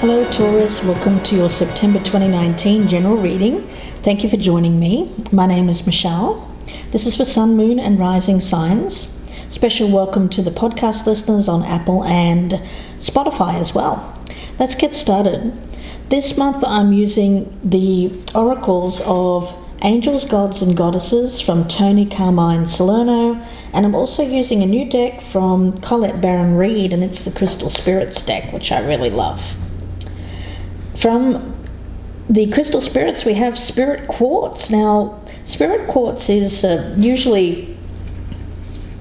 Hello Taurus, welcome to your September 2019 general reading. Thank you for joining me. My name is Michelle. This is for Sun, Moon and Rising signs. Special welcome to the podcast listeners on Apple and Spotify as well. Let's get started. This month I'm using the oracles of Angels, Gods and Goddesses from Toni, Carmine, Salerno, and I'm also using a new deck from Colette, Baron-Reid, and it's the Crystal Spirits deck, which I really love. From the Crystal Spirits we have Spirit Quartz. Now, Spirit Quartz is usually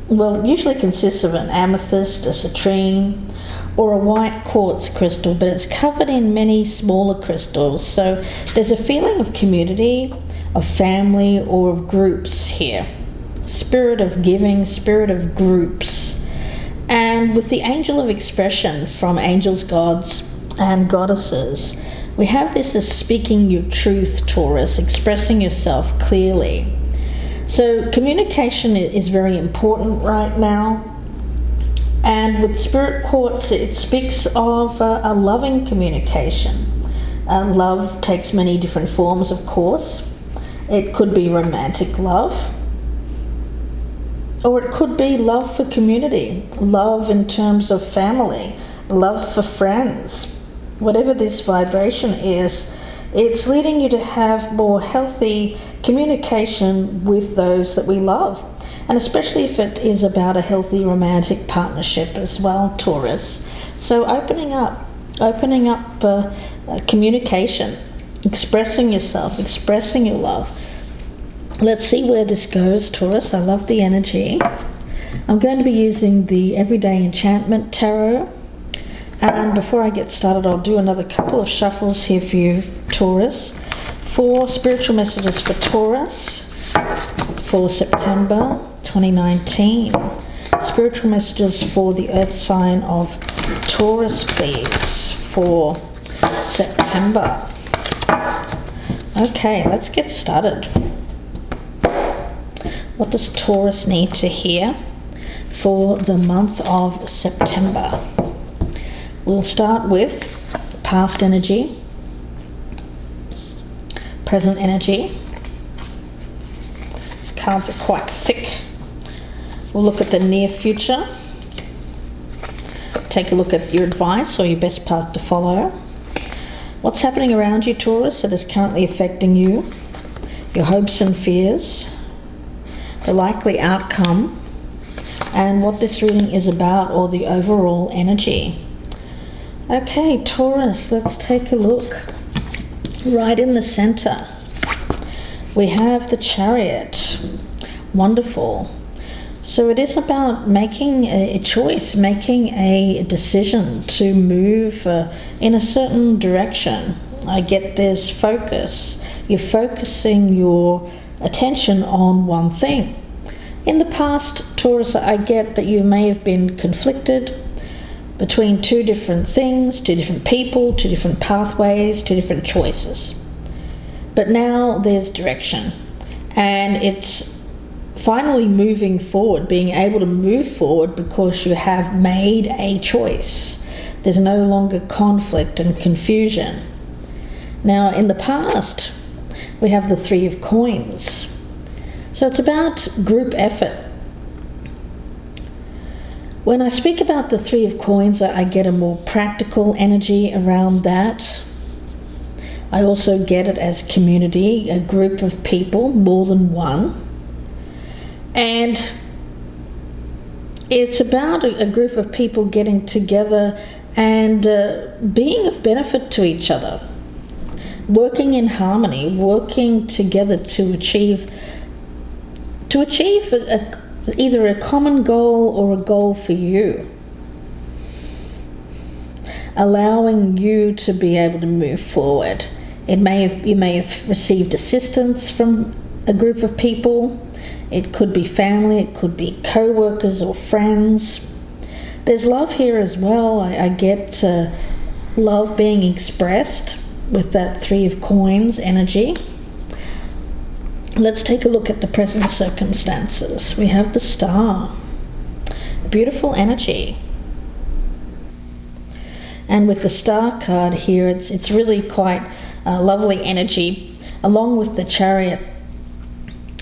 consists of an amethyst, a citrine, or a white quartz crystal, but it's covered in many smaller crystals. So there's a feeling of community, of family, or of groups here. Spirit of giving, spirit of groups. And with the angel of expression from Angels, Gods and Goddesses, we have this as speaking your truth, Taurus, expressing yourself clearly. So communication is very important right now. And with Spirit Quartz, it speaks of a loving communication. Love takes many different forms, of course. It could be romantic love, or it could be love for community, love in terms of family, love for friends. Whatever this vibration is, it's leading you to have more healthy communication with those that we love. And especially if it is about a healthy romantic partnership as well, Taurus. So opening up communication, expressing yourself, expressing your love. Let's see where this goes, Taurus. I love the energy. I'm going to be using the Everyday Enchantment Tarot. And before I get started, I'll do another couple of shuffles here for you, Taurus. 4 spiritual messages for Taurus for September 2019. Spiritual messages for the earth sign of Taurus, please, for September. Okay, let's get started. What does Taurus need to hear for the month of September? We'll start with past energy, present energy. These cards are quite thick. We'll look at the near future. Take a look at your advice or your best path to follow. What's happening around you, Taurus, that is currently affecting you, your hopes and fears, the likely outcome, and what this reading is about, or the overall energy. Okay, Taurus, let's take a look. Right in the center, we have the Chariot. Wonderful. So it is about making a choice, making a decision to move in a certain direction. I get there's focus. You're focusing your attention on one thing. In the past, Taurus, I get that you may have been conflicted between two different things, two different people, two different pathways, two different choices. But now there's direction, and it's finally moving forward, being able to move forward because you have made a choice. There's no longer conflict and confusion. Now, in the past, we have the 3 of Coins. So it's about group effort. When I speak about the 3 of Coins, I get a more practical energy around that. I also get it as community, a group of people, more than one. And it's about a group of people getting together and being of benefit to each other, working in harmony, working together to achieve either a common goal or a goal for you, allowing you to be able to move forward. You may have received assistance from a group of people. It could be family, it could be co-workers or friends. There's love here as well. I get love being expressed with that 3 of Coins energy. Let's take a look at the present circumstances. We have the Star. Beautiful energy. And with the Star card here, it's really quite lovely energy, along with the Chariot.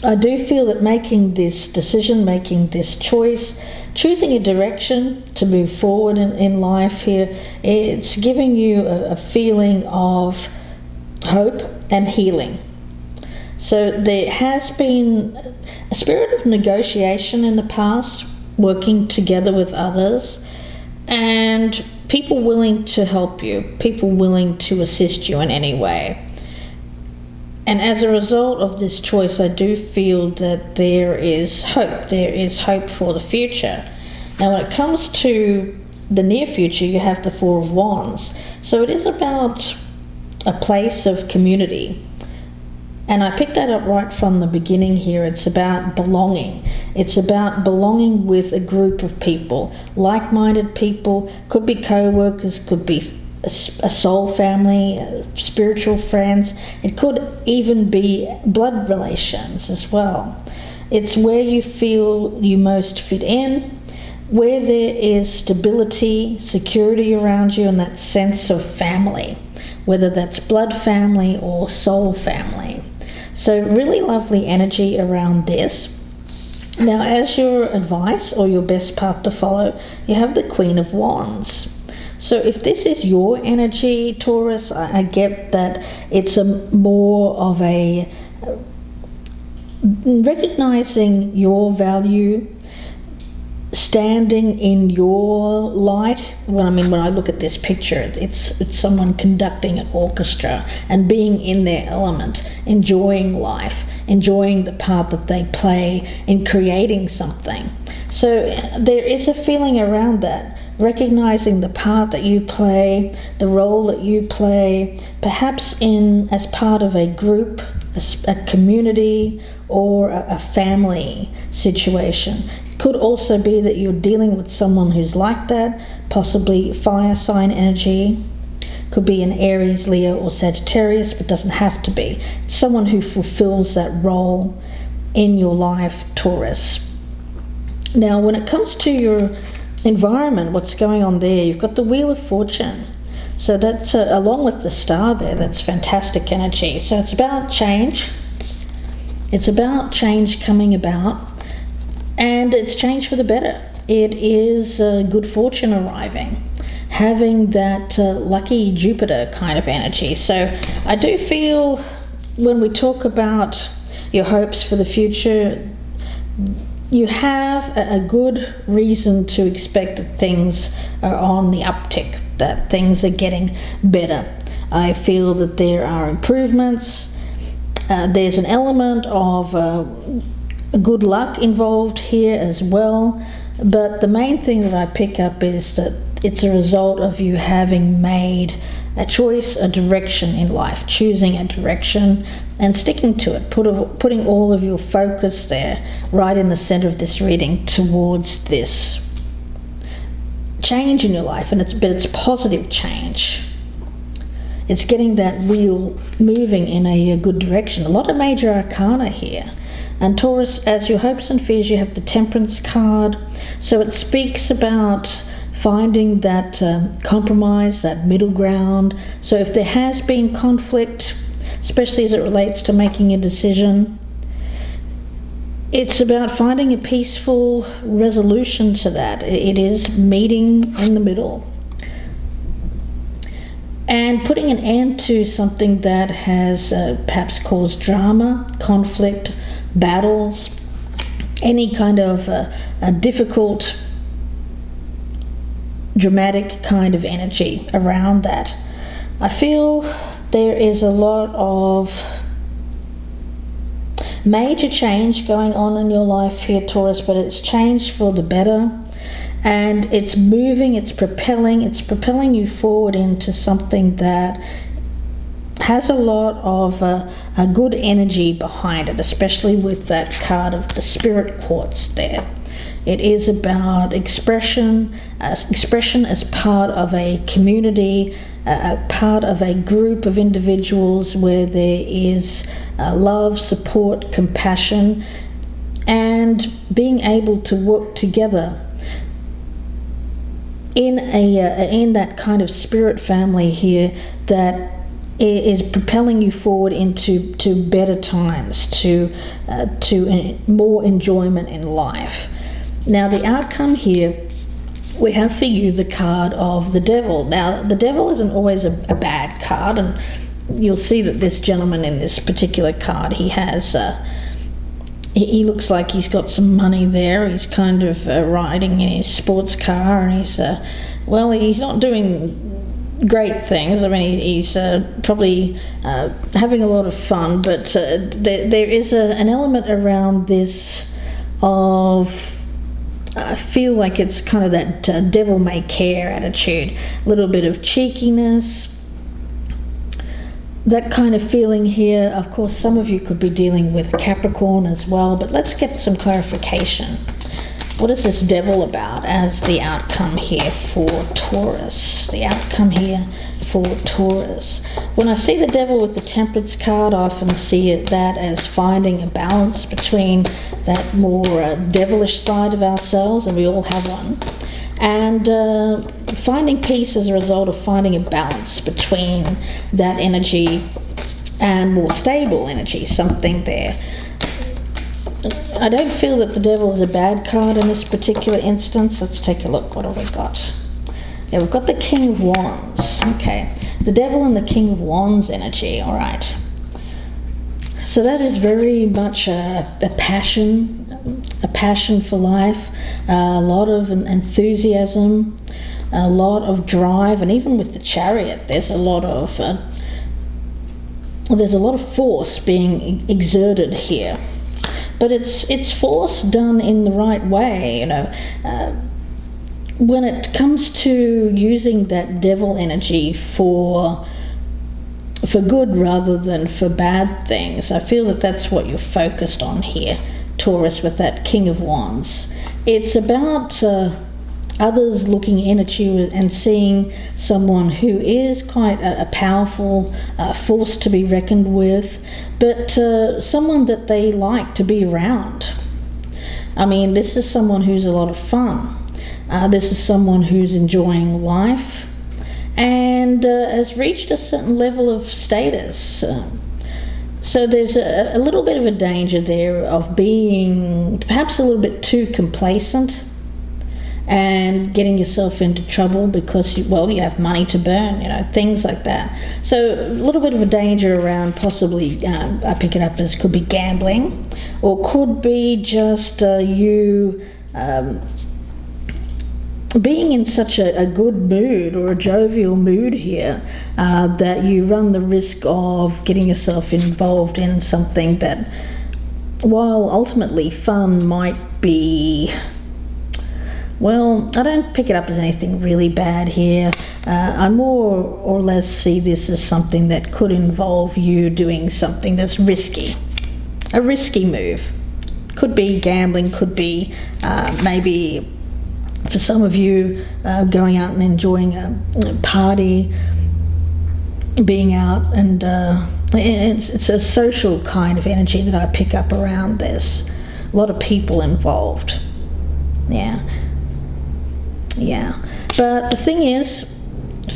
I do feel that making this decision, making this choice, choosing a direction to move forward in life here, it's giving you a feeling of hope and healing. So there has been a spirit of negotiation in the past, working together with others, and people willing to help you, people willing to assist you in any way. And as a result of this choice, I do feel that there is hope. There is hope for the future. Now, when it comes to the near future, you have the Four of Wands. So it is about a place of community. And I picked that up right from the beginning here. It's about belonging. It's about belonging with a group of people, like-minded people. Could be co-workers, could be a soul family, spiritual friends. It could even be blood relations as well. It's where you feel you most fit in, where there is stability, security around you, and that sense of family, whether that's blood family or soul family. So really lovely energy around this. Now, as your advice or your best path to follow, you have the Queen of Wands. So if this is your energy, Taurus, I get that it's more of a recognizing your value, standing in your light. When I look at this picture, it's someone conducting an orchestra and being in their element, enjoying life, enjoying the part that they play in creating something. So there is a feeling around that, recognizing the part that you play, the role that you play, perhaps as part of a group, a community, or a family situation. It could also be that you're dealing with someone who's like that, possibly fire sign energy. Could be an Aries, Leo, or Sagittarius, but doesn't have to be. It's someone who fulfills that role in your life, Taurus. Now, when it comes to your environment, what's going on there, you've got the Wheel of Fortune. So that's along with the Star there, that's fantastic energy. So it's about change. It's about change coming about, and it's change for the better. It is good fortune arriving, having that lucky Jupiter kind of energy. So I do feel when we talk about your hopes for the future, you have a good reason to expect that things are on the uptick, that things are getting better. I feel that there are improvements. There's an element of good luck involved here as well. But the main thing that I pick up is that it's a result of you having made a choice, a direction in life, choosing a direction and sticking to it, putting all of your focus there, right in the center of this reading, towards this change in your life. But it's positive change. It's getting that wheel moving in a good direction. A lot of major arcana here. And Taurus, as your hopes and fears, you have the Temperance card. So it speaks about finding that compromise, that middle ground. So if there has been conflict, especially as it relates to making a decision, it's about finding a peaceful resolution to that. It is meeting in the middle and putting an end to something that has perhaps caused drama, conflict, battles, any kind of a difficult, dramatic kind of energy around that. I feel there is a lot of major change going on in your life here, Taurus, but it's change for the better, and it's moving, it's propelling you forward into something that has a lot of a good energy behind it, especially with that card of the Spirit Quartz there. It is about expression as part of a community, a part of a group of individuals where there is love, support, compassion, and being able to work together in that kind of spirit family here that is propelling you forward into better times, to more enjoyment in life. Now, the outcome here, we have for you the card of the Devil. Now, the Devil isn't always a bad card, and you'll see that this gentleman in this particular card, he has he looks like he's got some money there. He's kind of riding in his sports car, and he's he's not doing great things. I mean, he's probably having a lot of fun, but there is an element around this of, I feel like it's kind of that devil may care attitude, a little bit of cheekiness, that kind of feeling here. Of course, some of you could be dealing with Capricorn as well, but let's get some clarification. What is this devil about as the outcome here for Taurus? The outcome here for Taurus. When I see the devil with the Temperance card, I often see that as finding a balance between that more devilish side of ourselves, and we all have one, and finding peace as a result of finding a balance between that energy and more stable energy, something there. I don't feel that the devil is a bad card in this particular instance. Let's take a look. What have we got? Yeah, we've got the King of Wands. Okay, the devil and the King of Wands energy. All right. So that is very much a passion for life, a lot of enthusiasm, a lot of drive, and even with the Chariot, there's a lot of force being exerted here. But it's force done in the right way, you know. When it comes to using that devil energy for good rather than for bad things, I feel that that's what you're focused on here, Taurus, with that King of Wands. It's about others looking in at you and seeing someone who is quite a powerful force to be reckoned with, but someone that they like to be around. I mean, this is someone who's a lot of fun. This is someone who's enjoying life and has reached a certain level of status. So there's a little bit of a danger there of being perhaps a little bit too complacent and getting yourself into trouble because, you have money to burn, things like that. So a little bit of a danger around possibly, I pick it up as could be gambling, or could be just you being in such a good mood or a jovial mood here that you run the risk of getting yourself involved in something that, while ultimately fun, might be... Well, I don't pick it up as anything really bad here. I more or less see this as something that could involve you doing something that's risky. A risky move. Could be gambling, could be maybe for some of you going out and enjoying a party, being out, and it's a social kind of energy that I pick up around this. A lot of people involved. Yeah, but the thing is,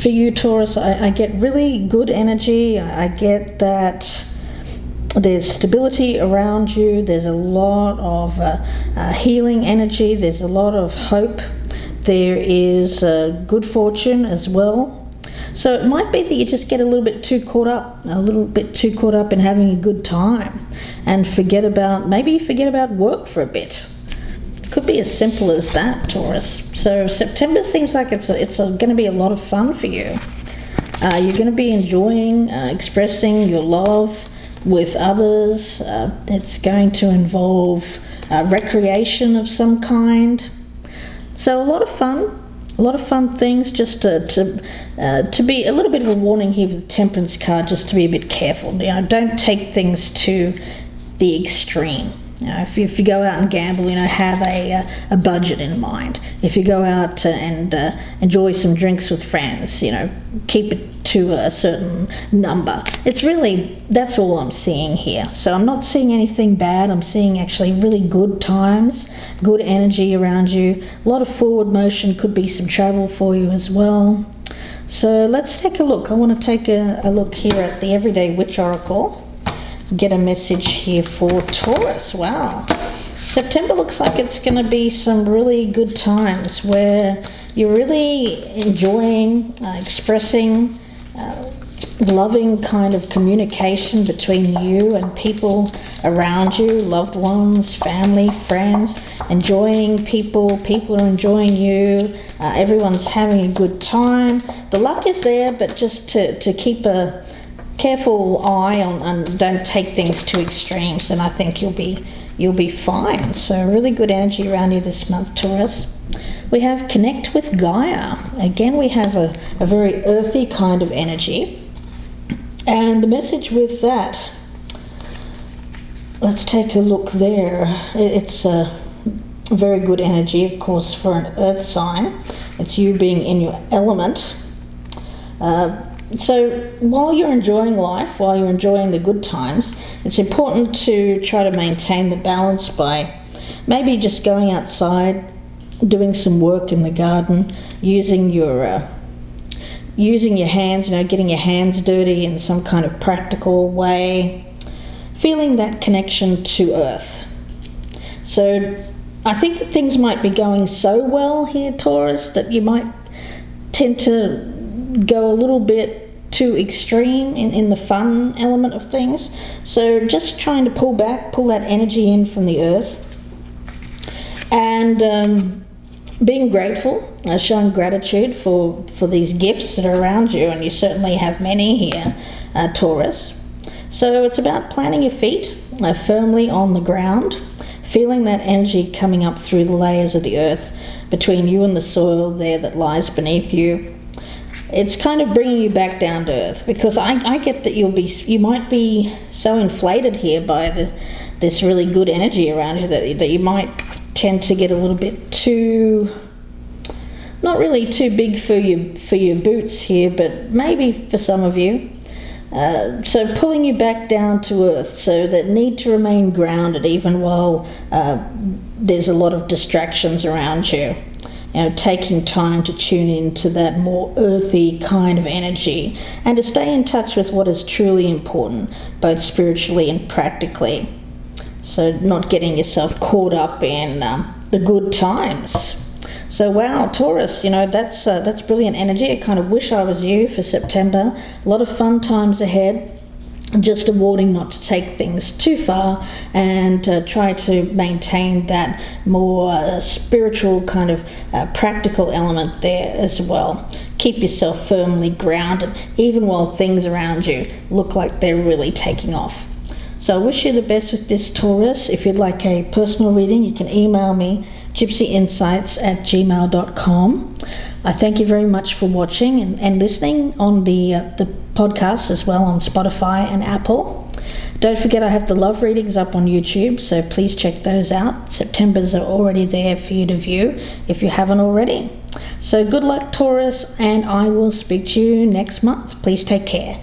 for you, Taurus, I get really good energy. I get that there's stability around you. There's a lot of healing energy. There's a lot of hope. There is good fortune as well. So it might be that you just get a little bit too caught up in having a good time, and forget about work for a bit. Could be as simple as that, Taurus. So September seems like it's going to be a lot of fun for you. You're going to be enjoying expressing your love with others. It's going to involve recreation of some kind. So a lot of fun things. Just to be a little bit of a warning here with the Temperance card, just to be a bit careful. Don't take things to the extreme. If you go out and gamble, have a budget in mind. If you go out and enjoy some drinks with friends, keep it to a certain number. That's all I'm seeing here. So I'm not seeing anything bad. I'm seeing actually really good times, good energy around you. A lot of forward motion, could be some travel for you as well. So let's take a look. I want to take a look here at the Everyday Witch Oracle. Get a message here for Taurus. Wow. September looks like it's going to be some really good times where you're really enjoying, expressing, loving kind of communication between you and people around you, loved ones, family, friends, enjoying people are enjoying you, everyone's having a good time. The luck is there, but just to keep a careful eye on and don't take things to extremes, then I think you'll be fine. So really good energy around you this month, Taurus. We have Connect with Gaia. Again, we have a very earthy kind of energy. And the message with that, let's take a look there. It's a very good energy, of course, for an earth sign. It's you being in your element. So while you're enjoying life, while you're enjoying the good times, it's important to try to maintain the balance by maybe just going outside, doing some work in the garden, using your hands, getting your hands dirty in some kind of practical way, feeling that connection to earth. So I think that things might be going so well here, Taurus, that you might tend to go a little bit too extreme in the fun element of things. So just trying to pull that energy in from the earth, and being grateful, showing gratitude for these gifts that are around you, and you certainly have many here, Taurus. So it's about planting your feet firmly on the ground, feeling that energy coming up through the layers of the earth between you and the soil there that lies beneath you. It's kind of bringing you back down to earth, because I get that you might be so inflated here by this really good energy around you that you might tend to get a little bit too, not really too big for your boots here, but maybe for some of you. So pulling you back down to earth, so that need to remain grounded even while there's a lot of distractions around you. Taking time to tune into that more earthy kind of energy, and to stay in touch with what is truly important, both spiritually and practically. So not getting yourself caught up in the good times. So wow, Taurus, that's brilliant energy. I kind of wish I was you for September. A lot of fun times ahead. Just a warning not to take things too far, and try to maintain that more spiritual kind of practical element there as well. Keep yourself firmly grounded, even while things around you look like they're really taking off. So I wish you the best with this, Taurus. If you'd like a personal reading, you can email me, gypsyinsights@gmail.com. I thank you very much for watching and listening on the podcast as well on Spotify and Apple. Don't forget, I have the love readings up on YouTube, so please check those out. September's are already there for you to view if you haven't already. So good luck, Taurus, and I will speak to you next month. Please take care.